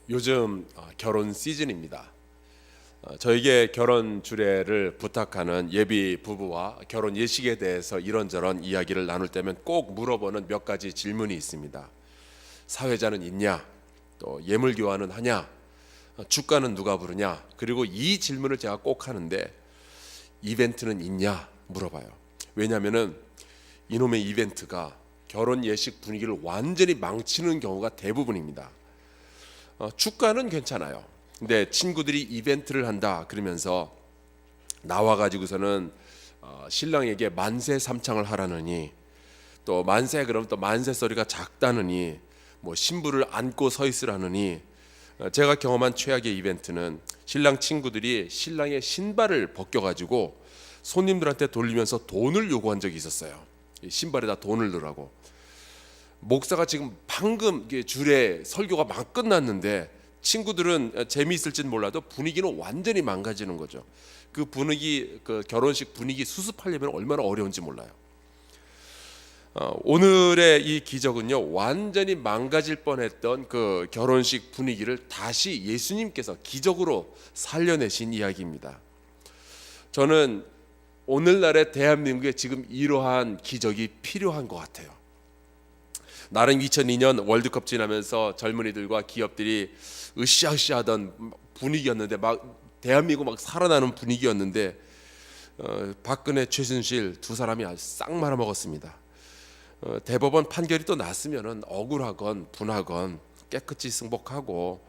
요즘 결혼 시즌입니다. 저에게 결혼 주례를 부탁하는 예비 부부와 결혼 예식에 대해서 이런저런 이야기를 나눌 때면 꼭 물어보는 몇 가지 질문이 있습니다. 사회자는 있냐? 또 예물 교환은 하냐? 주가는 누가 부르냐? 그리고 이 질문을 제가 꼭 하는데 이벤트는 있냐? 물어봐요. 왜냐하면은 이놈의 이벤트가 결혼 예식 분위기를 완전히 망치는 경우가 대부분입니다. 주가는 괜찮아요. 근데 친구들이 이벤트를 한다 그러면서 나와가지고서는 신랑에게 만세 삼창을 하라느니, 또 만세 그럼 또 만세 소리가 작다느니, 뭐 신부를 안고 서 있으라느니. 제가 경험한 최악의 이벤트는 신랑 친구들이 신랑의 신발을 벗겨가지고 손님들한테 돌리면서 돈을 요구한 적이 있었어요. 신발에다 돈을 넣으라고. 목사가 지금 방금 주례 설교가 막 끝났는데 친구들은 재미있을지는 몰라도 분위기는 완전히 망가지는 거죠. 그 분위기, 그 결혼식 분위기 수습하려면 얼마나 어려운지 몰라요. 오늘의 이 기적은요, 완전히 망가질 뻔했던 그 결혼식 분위기를 다시 예수님께서 기적으로 살려내신 이야기입니다. 저는 오늘날의 대한민국에 지금 이러한 기적이 필요한 것 같아요. 나름 2002년 월드컵 지나면서 젊은이들과 기업들이 으쌰으쌰하던 분위기였는데, 막 대한민국 막 살아나는 분위기였는데 박근혜, 최순실 두 사람이 아주 싹 말아먹었습니다. 대법원 판결이 또 났으면은 억울하건 분하건 깨끗이 승복하고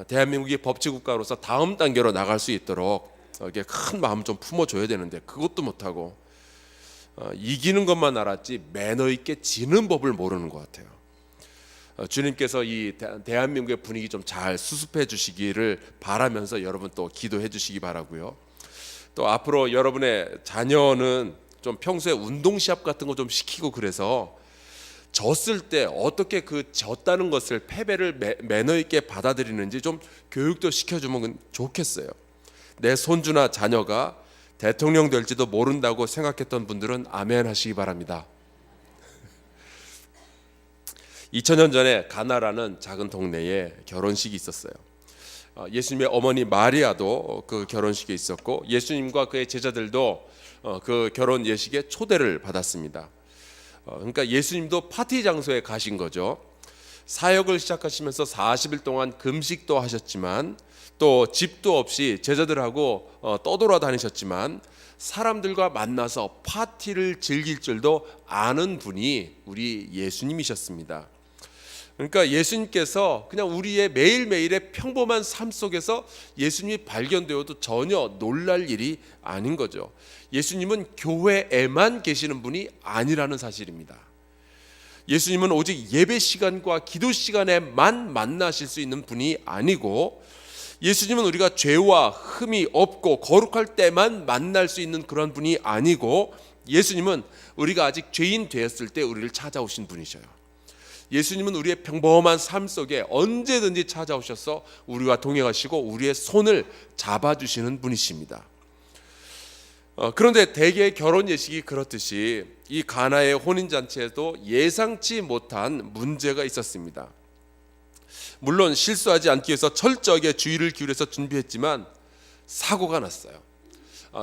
대한민국이 법치국가로서 다음 단계로 나갈 수 있도록 이게 큰 마음 좀 품어줘야 되는데 그것도 못하고 이기는 것만 알았지 매너 있게 지는 법을 모르는 것 같아요. 주님께서 이 대한민국의 분위기 좀 잘 수습해 주시기를 바라면서 여러분 또 기도해 주시기 바라고요. 또 앞으로 여러분의 자녀는 좀 평소에 운동 시합 같은 거 좀 시키고, 그래서 졌을 때 어떻게 그 졌다는 것을, 패배를 매너 있게 받아들이는지 좀 교육도 시켜주면 좋겠어요. 내 손주나 자녀가 대통령 될지도 모른다고 생각했던 분들은 아멘 하시기 바랍니다. 2000년 전에 가나라는 작은 동네에 결혼식이 있었어요. 예수님의 어머니 마리아도 그 결혼식에 있었고 예수님과 그의 제자들도 그 결혼 예식에 초대를 받았습니다. 그러니까 예수님도 파티 장소에 가신 거죠. 사역을 시작하시면서 40일 동안 금식도 하셨지만, 또 집도 없이 제자들하고 떠돌아다니셨지만, 사람들과 만나서 파티를 즐길 줄도 아는 분이 우리 예수님이셨습니다. 그러니까 예수님께서 그냥 우리의 매일매일의 평범한 삶 속에서 예수님이 발견되어도 전혀 놀랄 일이 아닌 거죠. 예수님은 교회에만 계시는 분이 아니라는 사실입니다. 예수님은 오직 예배 시간과 기도 시간에만 만나실 수 있는 분이 아니고, 예수님은 우리가 죄와 흠이 없고 거룩할 때만 만날 수 있는 그런 분이 아니고, 예수님은 우리가 아직 죄인 되었을 때 우리를 찾아오신 분이셔요. 예수님은 우리의 평범한 삶 속에 언제든지 찾아오셔서 우리와 동행하시고 우리의 손을 잡아주시는 분이십니다. 그런데 대개의 결혼 예식이 그렇듯이 이 가나의 혼인잔치에도 예상치 못한 문제가 있었습니다. 물론 실수하지 않기 위해서 철저하게 주의를 기울여서 준비했지만 사고가 났어요.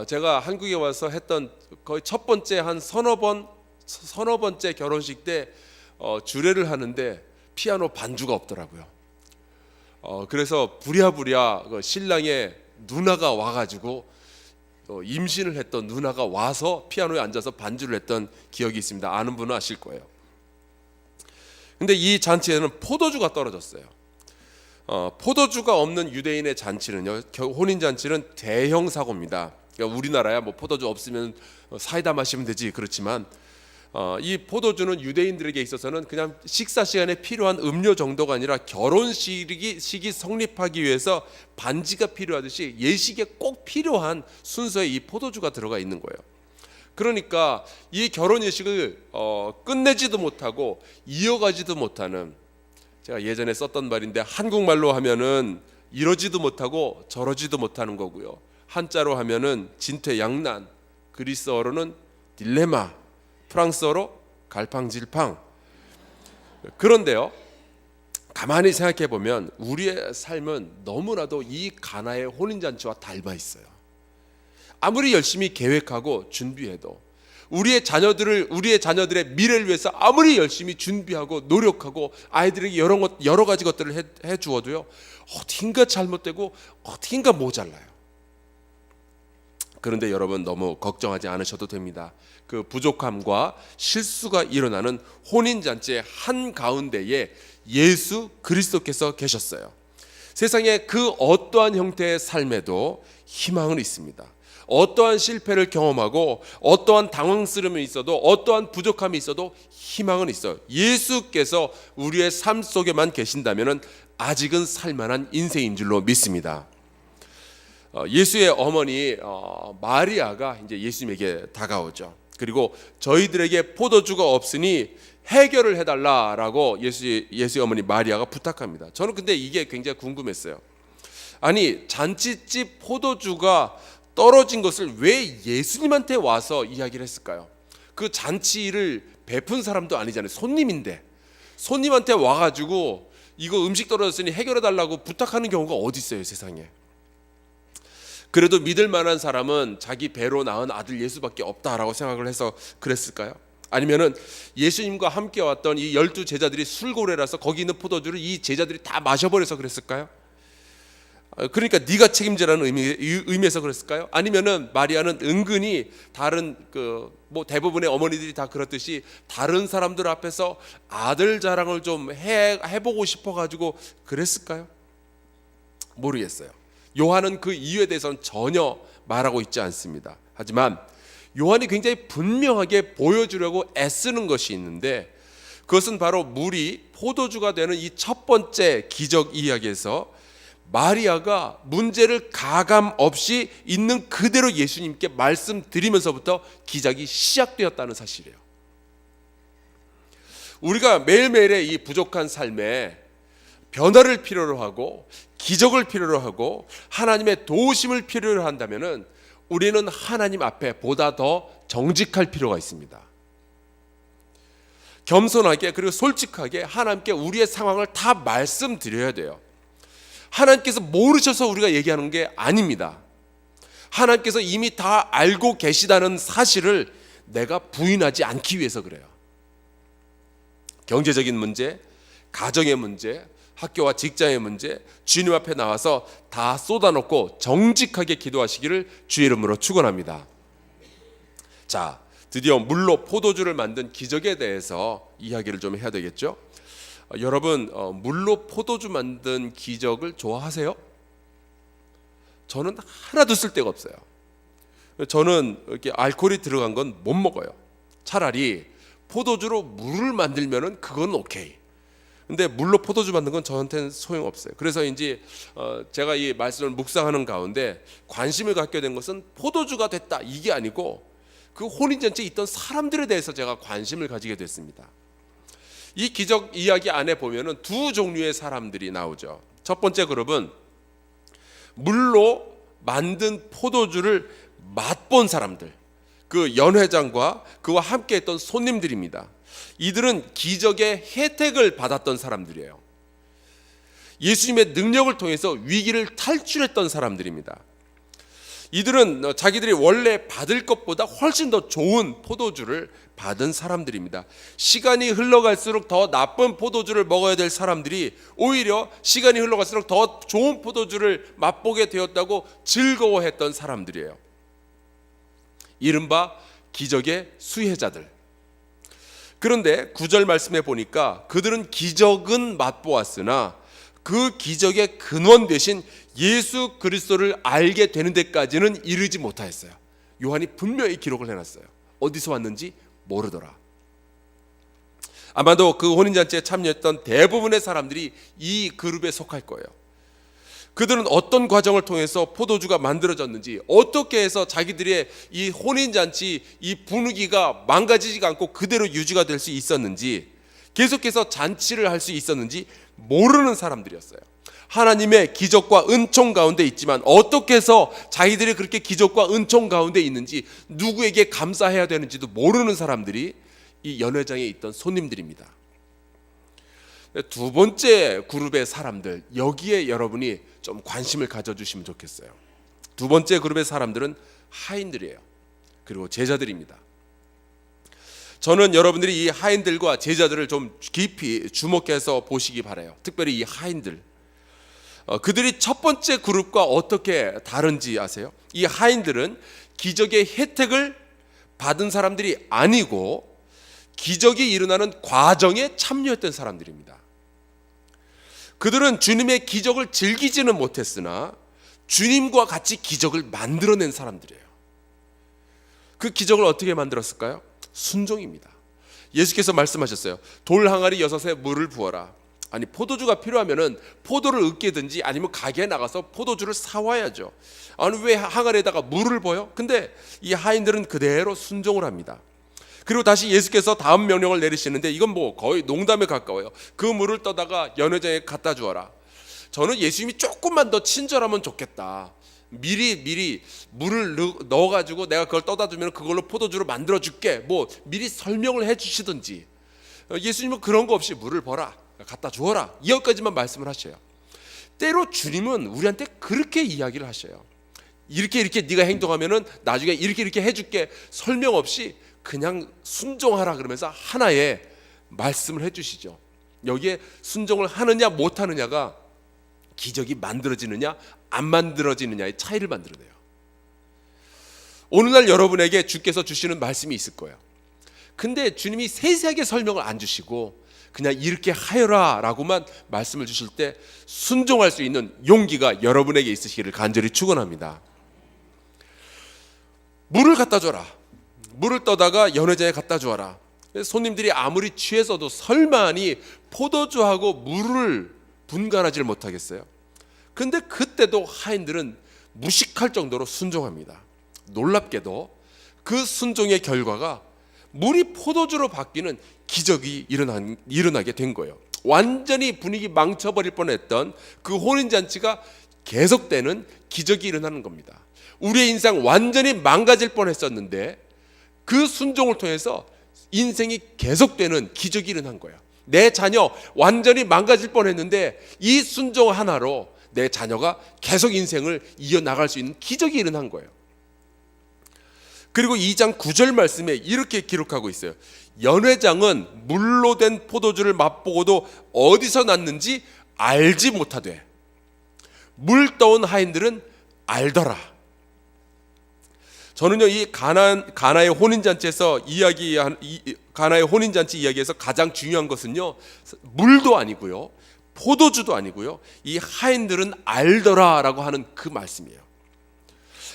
제가 한국에 와서 했던 거의 첫 번째 한 서너 번째 결혼식 때 주례를 하는데 피아노 반주가 없더라고요. 그래서 부랴부랴 신랑의 누나가 와가지고 임신을 했던 누나가 와서 피아노에 앉아서 반주를 했던 기억이 있습니다. 아는 분은 아실 거예요. 근데 이 잔치에는 포도주가 떨어졌어요. 포도주가 없는 유대인의 잔치는요, 혼인 잔치는 대형 사고입니다. 그러니까 우리나라야 뭐 포도주 없으면 사이다 마시면 되지, 그렇지만 이 포도주는 유대인들에게 있어서는 그냥 식사 시간에 필요한 음료 정도가 아니라 결혼식이 성립하기 위해서 반지가 필요하듯이 예식에 꼭 필요한 순서에 이 포도주가 들어가 있는 거예요. 그러니까 이 결혼 예식을 끝내지도 못하고 이어가지도 못하는, 제가 예전에 썼던 말인데 한국말로 하면은 이러지도 못하고 저러지도 못하는 거고요. 한자로 하면은 진퇴양난, 그리스어로는 딜레마, 프랑스어로 갈팡질팡. 그런데요, 가만히 생각해 보면 우리의 삶은 너무나도 이 가나의 혼인잔치와 닮아 있어요. 아무리 열심히 계획하고 준비해도 우리의 자녀들의 미래를 위해서 아무리 열심히 준비하고 노력하고 아이들에게 여러 가지 것들을 해 주어도요, 어딘가 잘못되고 어딘가 모자라요. 그런데 여러분, 너무 걱정하지 않으셔도 됩니다. 그 부족함과 실수가 일어나는 혼인잔치의 한가운데에 예수 그리스도께서 계셨어요. 세상에 그 어떠한 형태의 삶에도 희망은 있습니다. 어떠한 실패를 경험하고 어떠한 당황스러움이 있어도 어떠한 부족함이 있어도 희망은 있어요. 예수께서 우리의 삶 속에만 계신다면 아직은 살만한 인생인 줄로 믿습니다. 예수의 어머니 마리아가 이제 예수님에게 다가오죠. 그리고 저희들에게 포도주가 없으니 해결을 해달라라고 예수의 어머니 마리아가 부탁합니다. 저는 근데 이게 굉장히 궁금했어요. 아니, 잔치집 포도주가 떨어진 것을 왜 예수님한테 와서 이야기를 했을까요? 그 잔치를 베푼 사람도 아니잖아요. 손님인데 손님한테 와가지고 이거 음식 떨어졌으니 해결해달라고 부탁하는 경우가 어디 있어요, 세상에. 그래도 믿을 만한 사람은 자기 배로 낳은 아들 예수밖에 없다라고 생각을 해서 그랬을까요? 아니면은 예수님과 함께 왔던 이 12 제자들이 술고래라서 거기 있는 포도주를 이 제자들이 다 마셔버려서 그랬을까요? 그러니까 네가 책임지라는 의미에서 그랬을까요? 아니면은 마리아는 은근히 다른 대부분의 어머니들이 다 그렇듯이 다른 사람들 앞에서 아들 자랑을 좀 해보고 싶어가지고 그랬을까요? 모르겠어요. 요한은 그 이유에 대해서는 전혀 말하고 있지 않습니다. 하지만 요한이 굉장히 분명하게 보여주려고 애쓰는 것이 있는데, 그것은 바로 물이 포도주가 되는 이 첫 번째 기적 이야기에서 마리아가 문제를 가감 없이 있는 그대로 예수님께 말씀드리면서부터 기적이 시작되었다는 사실이에요. 우리가 매일매일의 이 부족한 삶에 변화를 필요로 하고 기적을 필요로 하고 하나님의 도우심을 필요로 한다면은 우리는 하나님 앞에 보다 더 정직할 필요가 있습니다. 겸손하게 그리고 솔직하게 하나님께 우리의 상황을 다 말씀드려야 돼요. 하나님께서 모르셔서 우리가 얘기하는 게 아닙니다. 하나님께서 이미 다 알고 계시다는 사실을 내가 부인하지 않기 위해서 그래요. 경제적인 문제, 가정의 문제, 학교와 직장의 문제, 주님 앞에 나와서 다 쏟아놓고 정직하게 기도하시기를 주의 이름으로 축원합니다. 자, 드디어 물로 포도주를 만든 기적에 대해서 이야기를 좀 해야 되겠죠? 여러분, 물로 포도주 만든 기적을 좋아하세요? 저는 하나도 쓸 데가 없어요. 저는 이렇게 알코올이 들어간 건 못 먹어요. 차라리 포도주로 물을 만들면은 그건 오케이. 근데 물로 포도주 만든 건 저한테는 소용없어요. 그래서인지 제가 이 말씀을 묵상하는 가운데 관심을 갖게 된 것은 포도주가 됐다 이게 아니고 그 혼인잔치에 있던 사람들에 대해서 제가 관심을 가지게 됐습니다. 이 기적 이야기 안에 보면은 두 종류의 사람들이 나오죠. 첫 번째 그룹은 물로 만든 포도주를 맛본 사람들, 그 연회장과 그와 함께 했던 손님들입니다. 이들은 기적의 혜택을 받았던 사람들이에요. 예수님의 능력을 통해서 위기를 탈출했던 사람들입니다. 이들은 자기들이 원래 받을 것보다 훨씬 더 좋은 포도주를 받은 사람들입니다. 시간이 흘러갈수록 더 나쁜 포도주를 먹어야 될 사람들이 오히려 시간이 흘러갈수록 더 좋은 포도주를 맛보게 되었다고 즐거워했던 사람들이에요. 이른바 기적의 수혜자들. 그런데 9절 말씀에 보니까 그들은 기적은 맛보았으나 그 기적의 근원 대신 예수 그리스도를 알게 되는 데까지는 이르지 못하였어요. 요한이 분명히 기록을 해놨어요. 어디서 왔는지 모르더라. 아마도 그 혼인잔치에 참여했던 대부분의 사람들이 이 그룹에 속할 거예요. 그들은 어떤 과정을 통해서 포도주가 만들어졌는지, 어떻게 해서 자기들의 이 혼인잔치 이 분위기가 망가지지가 않고 그대로 유지가 될 수 있었는지, 계속해서 잔치를 할 수 있었는지 모르는 사람들이었어요. 하나님의 기적과 은총 가운데 있지만 어떻게 해서 자기들이 그렇게 기적과 은총 가운데 있는지, 누구에게 감사해야 되는지도 모르는 사람들이 이 연회장에 있던 손님들입니다. 두 번째 그룹의 사람들, 여기에 여러분이 좀 관심을 가져주시면 좋겠어요. 두 번째 그룹의 사람들은 하인들이에요. 그리고 제자들입니다. 저는 여러분들이 이 하인들과 제자들을 좀 깊이 주목해서 보시기 바라요. 특별히 이 하인들, 그들이 첫 번째 그룹과 어떻게 다른지 아세요? 이 하인들은 기적의 혜택을 받은 사람들이 아니고 기적이 일어나는 과정에 참여했던 사람들입니다. 그들은 주님의 기적을 즐기지는 못했으나 주님과 같이 기적을 만들어낸 사람들이에요. 그 기적을 어떻게 만들었을까요? 순종입니다. 예수께서 말씀하셨어요. 돌 항아리 6에 물을 부어라. 아니, 포도주가 필요하면은 포도를 으깨든지 아니면 가게에 나가서 포도주를 사와야죠. 아니, 왜 항아리에다가 물을 부어요? 근데 이 하인들은 그대로 순종을 합니다. 그리고 다시 예수께서 다음 명령을 내리시는데 이건 뭐 거의 농담에 가까워요. 그 물을 떠다가 연회장에 갖다 주어라. 저는 예수님이 조금만 더 친절하면 좋겠다. 미리 물을 넣어가지고 내가 그걸 떠다 주면 그걸로 포도주를 만들어 줄게. 뭐 미리 설명을 해주시든지. 예수님은 그런 거 없이 물을 버라, 갖다 주어라, 이것까지만 말씀을 하셔요. 때로 주님은 우리한테 그렇게 이야기를 하셔요. 이렇게 네가 행동하면은 나중에 이렇게 해줄게. 설명 없이 그냥 순종하라 그러면서 하나의 말씀을 해주시죠. 여기에 순종을 하느냐 못하느냐가 기적이 만들어지느냐 안 만들어지느냐의 차이를 만들어내요. 오늘날 여러분에게 주께서 주시는 말씀이 있을 거예요. 근데 주님이 세세하게 설명을 안 주시고 그냥 이렇게 하여라 라고만 말씀을 주실 때 순종할 수 있는 용기가 여러분에게 있으시기를 간절히 축원합니다. 물을 갖다 줘라. 물을 떠다가 연회장에 갖다 주어라. 손님들이 아무리 취해서도 설마니 포도주하고 물을 분간하지 못하겠어요? 근데 그때도 하인들은 무식할 정도로 순종합니다. 놀랍게도 그 순종의 결과가 물이 포도주로 바뀌는 기적이 일어나게 된 거예요. 완전히 분위기 망쳐버릴 뻔했던 그 혼인잔치가 계속되는 기적이 일어나는 겁니다. 우리의 인생 완전히 망가질 뻔했었는데 그 순종을 통해서 인생이 계속되는 기적이 일어난 거예요. 내 자녀 완전히 망가질 뻔했는데 이 순종 하나로 내 자녀가 계속 인생을 이어나갈 수 있는 기적이 일어난 거예요. 그리고 2장 9절 말씀에 이렇게 기록하고 있어요. 연회장은 물로 된 포도주를 맛보고도 어디서 났는지 알지 못하되 물 떠온 하인들은 알더라. 저는요, 이 가나의 혼인잔치에서 가나의 혼인잔치 이야기에서 가장 중요한 것은요, 물도 아니고요, 포도주도 아니고요, 이 하인들은 알더라라고 하는 그 말씀이에요.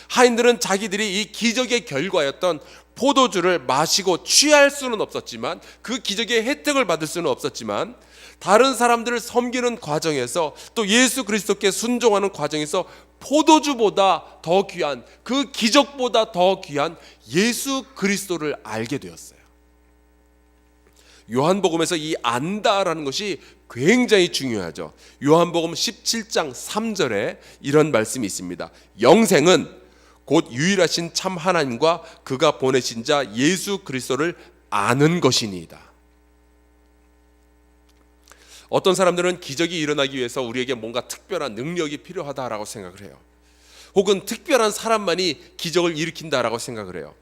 하인들은 자기들이 이 기적의 결과였던 포도주를 마시고 취할 수는 없었지만, 그 기적의 혜택을 받을 수는 없었지만, 다른 사람들을 섬기는 과정에서 또 예수 그리스도께 순종하는 과정에서 포도주보다 더 귀한, 그 기적보다 더 귀한 예수 그리스도를 알게 되었어요. 요한복음에서 이 안다라는 것이 굉장히 중요하죠. 요한복음 17장 3절에 이런 말씀이 있습니다. 영생은 곧 유일하신 참 하나님과 그가 보내신 자 예수 그리스도를 아는 것이니이다. 어떤 사람들은 기적이 일어나기 위해서 우리에게 뭔가 특별한 능력이 필요하다라고 생각을 해요. 혹은 특별한 사람만이 기적을 일으킨다라고 생각을 해요.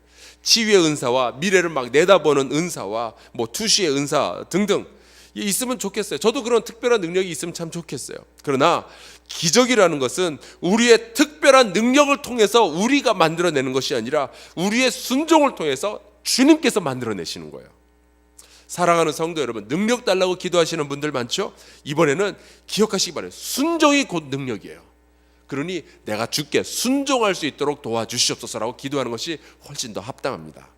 치유의 은사와 미래를 막 내다보는 은사와 뭐 투시의 은사 등등 있으면 좋겠어요. 저도 그런 특별한 능력이 있으면 참 좋겠어요. 그러나 기적이라는 것은 우리의 특별한 능력을 통해서 우리가 만들어내는 것이 아니라 우리의 순종을 통해서 주님께서 만들어내시는 거예요. 사랑하는 성도 여러분, 능력 달라고 기도하시는 분들 많죠? 이번에는 기억하시기 바라요. 순종이 곧 능력이에요. 그러니 내가 주께 순종할 수 있도록 도와주시옵소서라고 기도하는 것이 훨씬 더 합당합니다.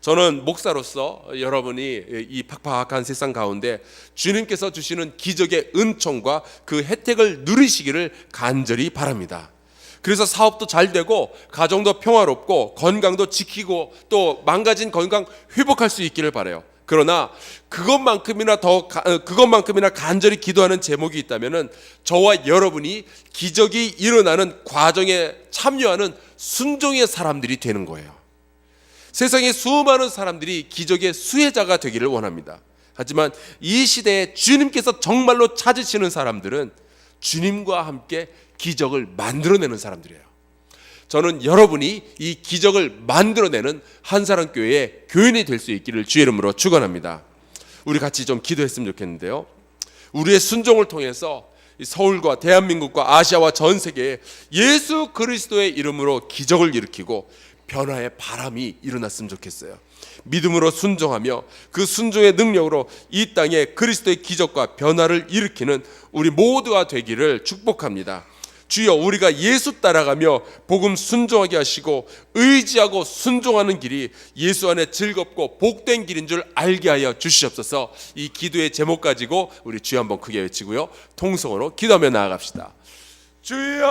저는 목사로서 여러분이 이 팍팍한 세상 가운데 주님께서 주시는 기적의 은총과 그 혜택을 누리시기를 간절히 바랍니다. 그래서 사업도 잘 되고 가정도 평화롭고 건강도 지키고 또 망가진 건강 회복할 수 있기를 바라요. 그러나 그것만큼이나 간절히 기도하는 제목이 있다면은 저와 여러분이 기적이 일어나는 과정에 참여하는 순종의 사람들이 되는 거예요. 세상에 수많은 사람들이 기적의 수혜자가 되기를 원합니다. 하지만 이 시대에 주님께서 정말로 찾으시는 사람들은 주님과 함께 기적을 만들어내는 사람들이에요. 저는 여러분이 이 기적을 만들어내는 한사랑교회의 교인이 될 수 있기를 주의 이름으로 축원합니다. 우리 같이 좀 기도했으면 좋겠는데요. 우리의 순종을 통해서 서울과 대한민국과 아시아와 전 세계에 예수 그리스도의 이름으로 기적을 일으키고 변화의 바람이 일어났으면 좋겠어요. 믿음으로 순종하며 그 순종의 능력으로 이 땅에 그리스도의 기적과 변화를 일으키는 우리 모두가 되기를 축복합니다. 주여, 우리가 예수 따라가며 복음 순종하게 하시고 의지하고 순종하는 길이 예수 안에 즐겁고 복된 길인 줄 알게 하여 주시옵소서. 이 기도의 제목 가지고 우리 주여 한번 크게 외치고요, 통성으로 기도하며 나아갑시다. 주여!